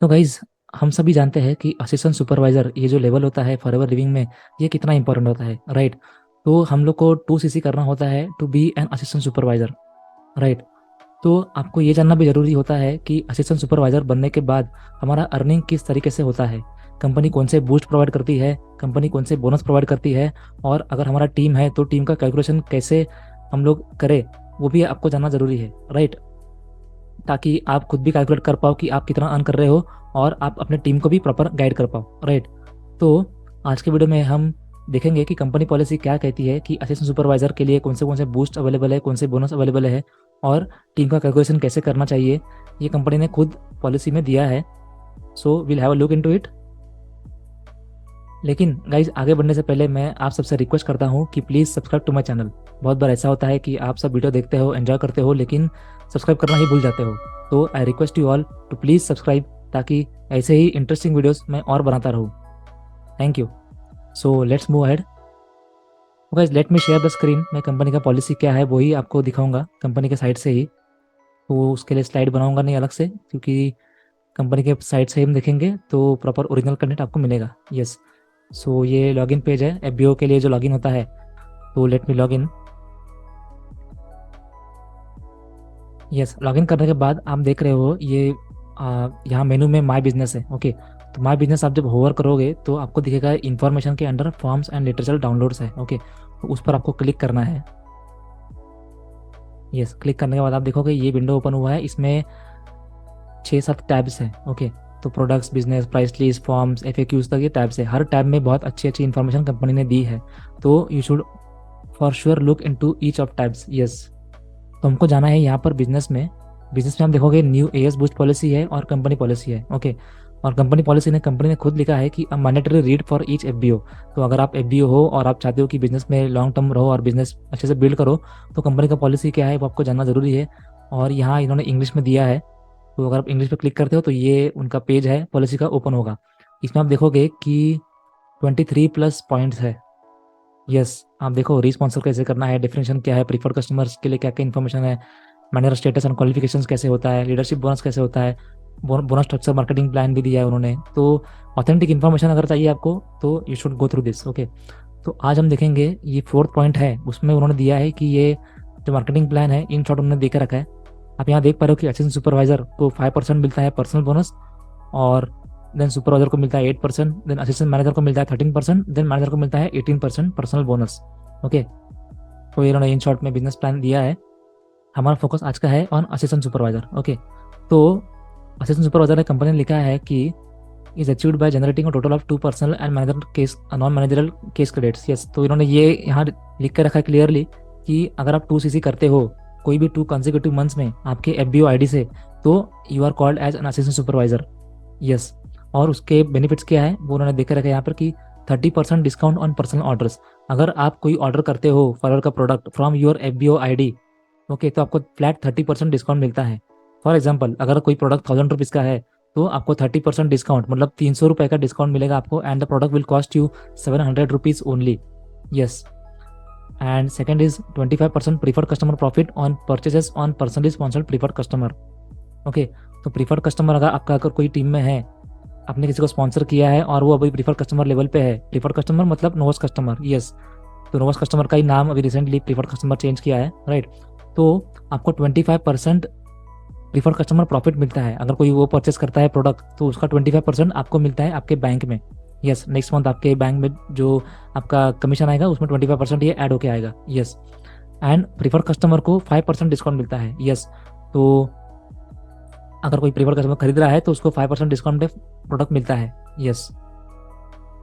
तो गाइज, हम सभी जानते हैं कि असिस्टेंट सुपरवाइजर ये जो लेवल होता है फॉरएवर लिविंग में, ये कितना इंपॉर्टेंट होता है, राइट। तो हम लोग को 2 CC करना होता है to be an assistant supervisor, right. तो आपको ये जानना भी ज़रूरी होता है कि असिस्टेंट सुपरवाइजर बनने के बाद हमारा अर्निंग किस तरीके से होता है, कंपनी कौन से बूस्ट प्रोवाइड करती है, कंपनी कौन से बोनस प्रोवाइड करती है, और अगर हमारा टीम है तो टीम का कैलकुलेशन कैसे हम लोग करें, वो भी आपको जानना ज़रूरी है, राइट। ताकि आप खुद भी कैलकुलेट कर पाओ कि आप कितना अर्न कर रहे हो और आप अपने टीम को भी प्रॉपर गाइड कर पाओ, राइट। तो आज के वीडियो में हम देखेंगे कि कंपनी पॉलिसी क्या कहती है कि असिस्टेंट सुपरवाइजर के लिए कौन से बूस्ट अवेलेबल है, कौन से बोनस अवेलेबल है, और टीम का कैलकुलेशन कैसे करना चाहिए, ये कंपनी ने खुद पॉलिसी में दिया है। So will have a look into it. लेकिन गाइज, आगे बढ़ने से पहले मैं आप सबसे रिक्वेस्ट करता हूँ कि please subscribe to my channel. बहुत बार ऐसा होता है कि आप सब वीडियो देखते हो, एंजॉय करते हो, लेकिन सब्सक्राइब करना ही भूल जाते हो। तो I request you all to please subscribe, ताकि ऐसे ही इंटरेस्टिंग वीडियोस मैं और बनाता रहूँ। Thank you. So let's move ahead. Guys, let me share the screen. मैं कंपनी का पॉलिसी क्या है वही आपको दिखाऊंगा कंपनी के साइट से ही। तो उसके लिए स्लाइड बनाऊंगा नहीं अलग से, क्योंकि कंपनी के साइट से ही हम देखेंगे तो प्रॉपर ओरिजिनल कंटेंट आपको मिलेगा। यस। सो ये लॉगिन पेज है एफबीओ के लिए जो लॉगिन होता है। तो let me log in. Yes, login करने के बाद आप देख रहे हो ये यहाँ मेनू में माय बिजनेस है। ओके, तो माय बिजनेस आप जब होवर करोगे तो आपको दिखेगा इन्फॉर्मेशन के under forms and literature downloads है। ओके, तो उस पर आपको क्लिक करना है। यस, क्लिक करने के बाद आप देखोगे ये विंडो ओपन हुआ है। इसमें 6-7 टैब्स हैं। ओके, तो products, business, price list, forms, FAQs तक ये टैब्स है। हर टैब में बहुत अच्छी अच्छी इन्फॉर्मेशन कंपनी ने दी है। तो you should for sure look into each of tabs. Yes, तो हमको जाना है यहाँ पर बिजनेस में। बिजनेस में हम देखोगे न्यू एएस बूस्ट पॉलिसी है और कंपनी पॉलिसी है। ओके, और कंपनी ने खुद लिखा है कि mandatory read for each FBO. तो अगर आप एफबीओ हो और आप चाहते हो कि बिजनेस में लॉन्ग टर्म रहो और बिजनेस अच्छे से बिल्ड करो, तो कंपनी का पॉलिसी क्या है वो आपको जानना जरूरी है। और यहाँ इन्होंने इंग्लिश में दिया है। तो अगर आप इंग्लिश पे क्लिक करते हो तो ये उनका पेज है पॉलिसी का, ओपन होगा। इसमें आप देखोगे कि 23+ पॉइंट्स है। यस, आप देखो रिस्पॉन्सल कैसे करना है, डिफरेंशिएशन क्या है, प्रीफर्ड कस्टमर्स के लिए क्या क्या इन्फॉर्मेशन है, मैनेजर स्टेटस एंड क्वालिफिकेशंस कैसे होता है, लीडरशिप बोनस कैसे होता है, बोनस स्ट्रक्चर, मार्केटिंग प्लान भी दिया है उन्होंने। तो ऑथेंटिक इन्फॉर्मेशन अगर चाहिए आपको तो you should go through this. Okay, तो आज हम देखेंगे ये 4th पॉइंट है। उसमें उन्होंने दिया है कि ये जो मार्केटिंग प्लान है इन शॉर्ट उन्होंने देकर रखा है। आप यहाँ देख पा रहे हो कि असिस्टेंट सुपरवाइजर को 5% मिलता है पर्सनल बोनस, और देन सुपरवाइजर को मिलता है 8%, देन असिस्टेंट मैनेजर को मिलता है 13%, देन मैनेजर को मिलता है 18% पर्सनल बोनस। ओके, तो ये इन्होंने इन शॉर्ट में बिजनेस प्लान दिया है। हमारा फोकस आज का है ऑन असिस्टेंट सुपरवाइजर। ओके, तो असिस्टेंट सुपरवाइजर ने कंपनी ने लिखा है कि is achieved by generating a total of 2 personal and manager case non managerial case credits. Yes, तो इन्होंने ये यहाँ लिख कर रखा है क्लियरली कि अगर आप 2 CC करते हो कोई भी 2 कंसेक्यूटिव मंथ्स में आपके एफबीओ आईडी से, तो you are called as an assistant supervisor. Yes, और उसके बेनिफिट्स क्या है वो उन्होंने देख रखा है यहाँ पर कि 30% डिस्काउंट ऑन पर्सनल ऑर्डर्स। अगर आप कोई ऑर्डर करते हो फॉरवर का product from your FBO ID, okay, तो आपको फ्लैट 30% डिस्काउंट मिलता है। फॉर एग्जाम्पल, अगर कोई प्रोडक्ट 1000 रुपीज़ का है तो आपको 30% डिस्काउंट मतलब 300 रुपये का डिस्काउंट मिलेगा आपको, and the product will cost you 700 rupees only. Yes, and second is 25% preferred customer profit on purchases on personally sponsored preferred customer. Okay, तो प्रीफर्ड कस्टमर अगर कोई टीम में है, आपने किसी को स्पॉन्सर किया है और वो अभी प्रीफर्ड कस्टमर लेवल पे है, प्रीफर्ड कस्टमर मतलब नोवस कस्टमर। यस, तो नोवस कस्टमर का ही नाम अभी रिसेंटली प्रीफर्ड कस्टमर चेंज किया है, राइट। तो आपको 25% प्रीफर्ड कस्टमर प्रॉफिट मिलता है। अगर कोई वो परचेस करता है प्रोडक्ट तो उसका 25% आपको मिलता है आपके बैंक में। यस, नेक्स्ट मंथ आपके बैंक में जो आपका कमीशन आएगा उसमें 25% ये ऐड होके आएगा। यस, एंड प्रीफर्ड कस्टमर को 5% डिस्काउंट मिलता है। यस, तो अगर कोई प्रीफर्ड कस्टमर खरीद रहा है तो उसको 5% डिस्काउंट पे प्रोडक्ट मिलता है। यस,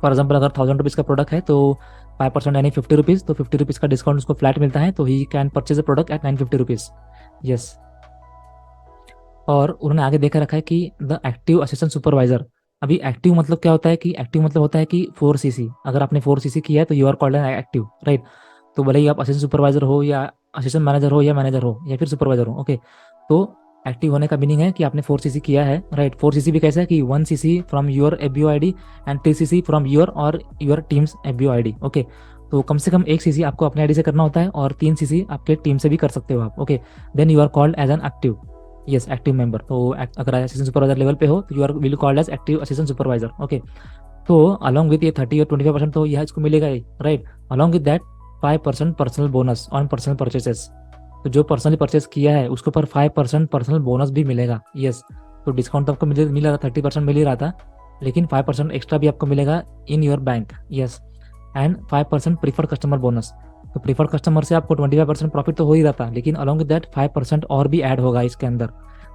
फॉर एग्जाम्पल अगर 1000 रुपीज़ का प्रोडक्ट है तो 5% यानी 50 रुपीज़, तो 50 रुपीज़ का डिस्काउंट उसको फ्लैट मिलता है, तो he can purchase a product at 950 rupees. Yes, और उन्होंने आगे देखा रखा है कि द एक्टिव असिस्टेंट सुपरवाइजर। अभी एक्टिव मतलब क्या होता है कि एक्टिव मतलब होता है कि 4 CC। अगर आपने 4 CC किया है तो you are called an active, right. तो भले ही आप असिस्टेंट सुपरवाइजर हो या असिस्टेंट मैनेजर हो या मैनेजर हो या फिर सुपरवाइजर हो, ओके। तो एक्टिव होने का मीनिंग है कि आपने 4 CC किया है, राइट। 4 CC भी कैसा है कि 1 CC from your FBO ID and 3 CC from your और your teams FBO ID. Okay, तो कम से कम 1 CC आपको अपने आईडी से करना होता है और 3 CC आपके टीम से भी कर सकते हो आप। Okay, then you are called as an active. Yes, active member. तो अगर असिस्टेंट सुपरवाइजर लेवल पे हो तो you are will called as active assistant supervisor. Okay, तो अलॉन्ग विथ ये 30 और 25% तो यह इसको मिलेगा ही, right. Along with that 5% personal bonus on personal purchases. तो जो पर्सनली परचेस किया है उसके ऊपर 5% पर्सनल बोनस भी मिलेगा। यस, तो डिस्काउंट तो आपको मिल रहा था, 30% मिल ही रहा था, लेकिन 5% एक्स्ट्रा भी आपको मिलेगा in your bank. Yes, and 5% preferred customer bonus. तो प्रीफर्ड कस्टमर से आपको 25% प्रॉफिट तो हो ही रहा था, लेकिन अलॉन्ग विद दैट 5% और भी ऐड होगा इसके अंदर।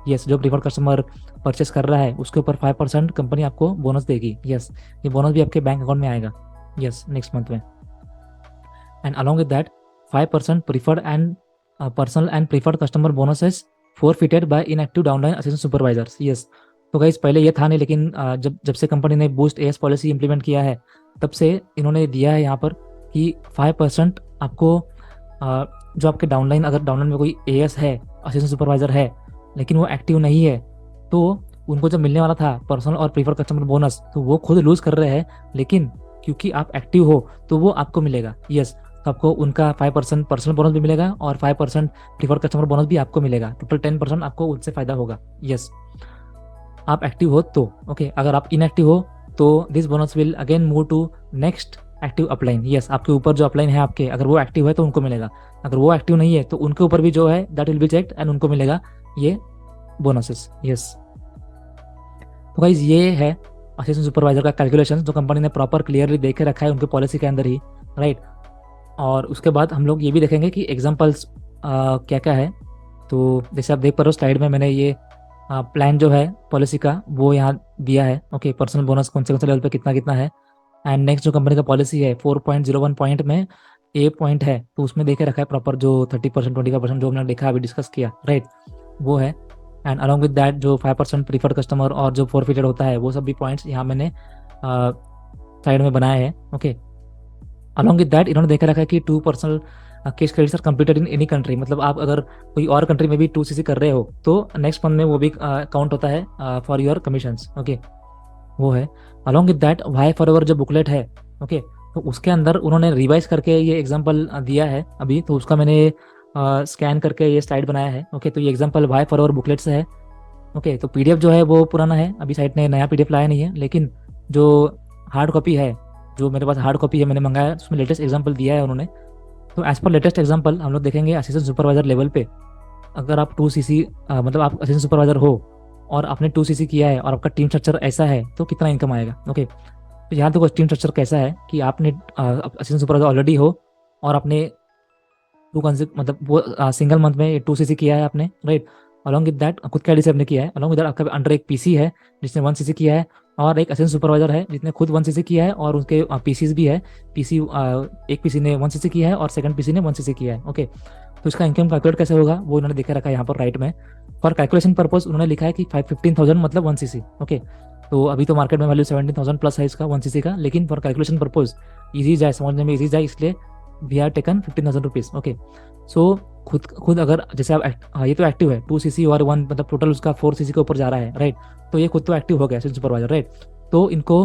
यस, जो प्रीफर्ड कस्टमर परचेस कर रहा है उसके ऊपर 5% कंपनी आपको बोनस देगी। यस, ये बोनस भी आपके बैंक अकाउंट में आएगा। यस, नेक्स्ट मंथ में। And along with that 5% preferred and personal and preferred customer bonuses forfeited by inactive downline assistant supervisors। Yes, तो गाइस पहले ये था नहीं, लेकिन जब जब से कंपनी ने बूस्ट एएस पॉलिसी इंप्लीमेंट किया है तब से इन्होंने दिया है यहाँ पर कि 5% आपको जो आपके डाउनलाइन, अगर डाउनलाइन में कोई एएस है, असिस्टेंट सुपरवाइजर है, लेकिन वो एक्टिव नहीं है, तो उनको जो मिलने वाला था पर्सनल और प्रीफर कस्टमर बोनस, तो वो खुद लूज कर रहे हैं, लेकिन क्योंकि आप एक्टिव हो तो वो आपको मिलेगा। यस, तो आपको उनका 5% पर्सनल बोनस भी मिलेगा और 5% प्रीफर कस्टमर बोनस भी आपको मिलेगा। टोटल 10% आपको उनसे फायदा होगा। यस, आप एक्टिव हो तो। ओके, अगर आप इनएक्टिव हो तो this bonus will again move to next active upline. Yes, आपके ऊपर जो अपलाइन है आपके, अगर वो एक्टिव है तो उनको मिलेगा, अगर वो एक्टिव नहीं है तो उनके ऊपर भी जो है that will be checked and उनको मिलेगा ये बोनसेस। यस, तो गाइज ये है असिस्टेंट सुपरवाइजर का कैलकुलेशन जो कंपनी ने प्रॉपर क्लियरली देख के रखा है उनके पॉलिसी के अंदर ही, राइट। और उसके बाद हम लोग ये भी देखेंगे कि एग्जाम्पल्स क्या क्या है। तो जैसे आप देख पा रहे हो स्लाइड में मैंने ये प्लान जो है पॉलिसी का वो यहाँ दिया है। ओके, पर्सनल बोनस कौन से लेवल पे कितना कितना है। एंड नेक्स्ट जो कंपनी का पॉलिसी है 4.01 पॉइंट में ए पॉइंट है, तो उसमें देखे रखा है प्रॉपर जो 30% 25% जो हमने देखा अभी डिस्कस किया, राइट, वो है। एंड अलॉन्ग विद दैट जो 5% प्रीफर्ड कस्टमर और जो फोरफिटेड होता है वो सब भी पॉइंट्स यहाँ मैंने साइड में बनाए हैं। ओके, अलॉन्ग विद दैट इन्होंने देखा रखा है कि 2% case credits are completed in any country. मतलब आप अगर कोई और कंट्री में भी 2cc कर रहे हो तो नेक्स्ट मंथ में वो भी काउंट होता है फॉर योर कमीशंस। ओके, वो है। Along with that why for ever जो बुकलेट है, ओके, तो उसके अंदर उन्होंने रिवाइज करके ये एग्जांपल दिया है अभी, तो उसका मैंने स्कैन करके ये स्लाइड बनाया है। ओके, तो ये example why for ever booklet से है। ओके, तो पीडीएफ जो है वो पुराना है, अभी साइट ने नया पीडीएफ लाया नहीं है, लेकिन जो हार्ड कॉपी है, जो मेरे पास हार्ड कॉपी है मैंने मंगाया, उसमें लेटेस्ट एग्जांपल दिया है उन्होंने। तो एज पर लेटेस्ट एग्जांपल हम लोग देखेंगे असिस्टेंट सुपरवाइजर लेवल पे, अगर आप 2cc मतलब आप असिस्टेंट सुपरवाइजर हो और आपने 2cc किया है और आपका टीम स्ट्रक्चर ऐसा है तो कितना इनकम आएगा। ओके, तो यहाँ देखो टीम स्ट्रक्चर कैसा है कि आपने असिस्टेंट सुपरवाइजर ऑलरेडी हो और आपने मतलब वो सिंगल मंथ में 2cc किया है आपने, राइट। अलॉन्ग विद दैट खुद के आईडी से आपने किया है। अलॉन्ग विद दैट आपका अंडर एक पीसी है जिसने 1cc किया है, और एक असिस्टेंट सुपरवाइजर है जिसने खुद 1cc किया है और उसके पीसीज भी है। पीसी एक पीसी ने 1cc किया है और सेकंड पीसी ने 1cc किया है। ओके, तो इसका इनकम कैलकुलेट कैसे होगा वो उन्होंने देखा रखा है यहाँ पर राइट में। फॉर कैलकुलेशन पर्पज उन्होंने लिखा है कि 15,000 मतलब 1cc। ओके, तो अभी तो मार्केट में वैल्यू 17,000 प्लस है इसका 1cc का, लेकिन फॉर कैलकुलेशन पर्पज ईजी जाए, समझने में ईजी जाए, इसलिए we are taken 15,000 rupees. Okay, so खुद अगर जैसे आप ये तो एक्टिव है 2cc और 1 मतलब टोटल उसका 4cc के ऊपर जा रहा है, राइट। तो ये खुद तो एक्टिव हो गया सुपरवाइजर, राइट। तो इनको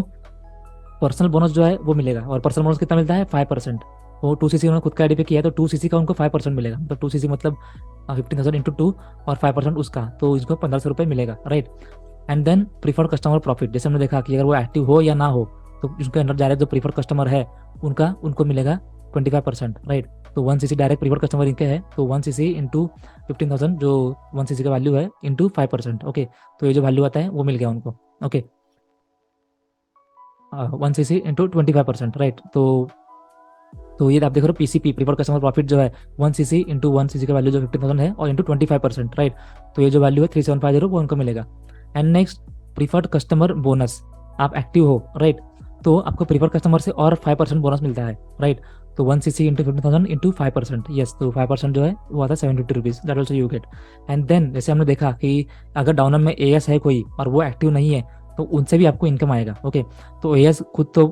पर्सनल बोनस जो है वो मिलेगा, और पर्सनल बोनस कितना मिलता है 5%। वो 2cc उन्होंने खुद का आईडी पे किया है तो 2cc का उनको 5% मिलेगा, तो 2cc मतलब 15,000 इंटू 2 और 5% उसका, तो इसको 1,500 रुपये मिलेगा, right. And then preferred customer profit, जैसे हमने देखा कि अगर वो एक्टिव हो या ना हो तो उसके अंदर डायरेक्ट जो प्रीफर्ड कस्टमर है उनको मिलेगा 25%, राइट। तो 1cc डायरेक्ट प्रीफर्ड कस्टमर इनके है, तो 1cc इंटू 15,000 जो 1cc का वैल्यू है इंटू 5%। ओके, तो ये जो वैल्यू आता है वो मिल गया उनको। Okay, 1cc into 25%, right. तो ये आप देख रहे हो पीसीपी प्रीफर्ड कस्टमर प्रॉफिट जो है 1cc इंटू 1cc का वैल्यू जो 15,000 है और इंटू 25%, राइट। तो ये जो वैल्यू है 3750 वो उनको मिलेगा। And next preferred customer bonus, आप एक्टिव हो, राइट, तो आपको प्रीफर्ड कस्टमर से और 5% बोनस मिलता है, राइट। तो 1cc इंटू 15,000 इंटू 5%, यस, तो 5% जो है वो आता है 750 rupees, that also you get. And then जैसे हमने देखा कि अगर डाउनर में एएस है कोई और वो एक्टिव नहीं है तो उनसे भी आपको इनकम आएगा। ओके, तो एएस खुद तो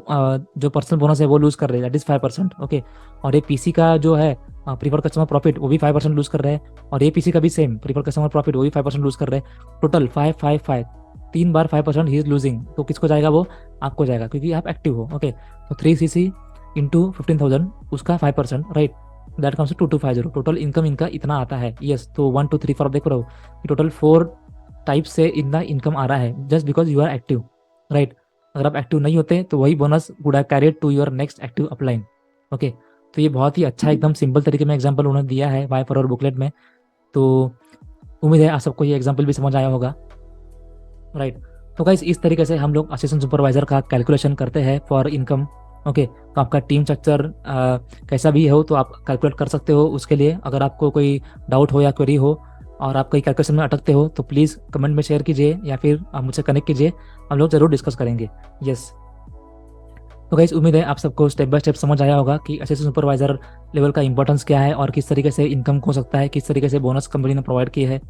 जो पर्सनल बोनस है वो लूज कर रहे हैं, दैट इज 5%। ओके, और ये पीसी का जो है प्रीफर्ड कस्टमर प्रॉफिट वो भी 5% लूज कर रहे हैं, और ये पीसी का भी सेम प्रीफर्ड कस्टमर प्रॉफिट वो भी 5% लूज कर रहे हैं। Total 555 3 bar 5% he is losing, तो किसको जाएगा वो आपको जाएगा क्योंकि आप एक्टिव हो। ओके, तो 3cc इंटू 15,000 उसका 5%, right. That comes to 2250। Total income इनका इतना आता है। यस, तो 1 2 3 4 देख रहे हो कि टोटल 4 टाइप से इतना इनकम आ रहा है just because you are active, right. अगर आप एक्टिव नहीं होते तो वही bonus would have carried to your next active upline. Okay, तो ये बहुत ही अच्छा एकदम सिंपल तरीके में एग्जाम्पल उन्होंने दिया है वाई फॉर बुकलेट में। तो उम्मीद है आप सबको ये एग्जाम्पल भी समझ आया होगा, राइट। तो गाइस इस तरीके से हम लोग असिस्टेंट सुपरवाइजर का कैलकुलेशन करते हैं फॉर इनकम। ओके, तो आपका टीम स्ट्रक्चर कैसा भी हो तो आप कैलकुलेट कर सकते हो उसके लिए। अगर आपको कोई डाउट हो या क्वेरी हो और आप कोई कैलकुलेशन में अटकते हो तो प्लीज़ कमेंट में शेयर कीजिए या फिर आप मुझसे कनेक्ट कीजिए, हम लोग ज़रूर डिस्कस करेंगे। यस, तो गाइस उम्मीद है आप सबको स्टेप बाय स्टेप समझ आया होगा कि असिस्टेंट सुपरवाइजर लेवल का इंपॉर्टेंस क्या है और किस तरीके से इनकम हो सकता है, किस तरीके से बोनस कंपनी ने प्रोवाइड की है,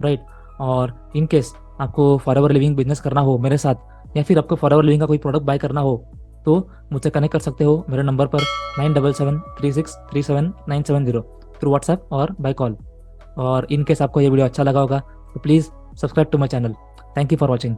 राइट। और इन केस आपको फॉरएवर लिविंग बिजनेस करना हो मेरे साथ या फिर आपको फॉरएवर लिविंग का कोई प्रोडक्ट बाय करना हो तो मुझसे कनेक्ट कर सकते हो मेरे नंबर पर 9773637970 थ्रू व्हाट्सएप और बाय कॉल। और इन केस आपको ये वीडियो अच्छा लगा होगा तो please subscribe to my channel. Thank you for watching.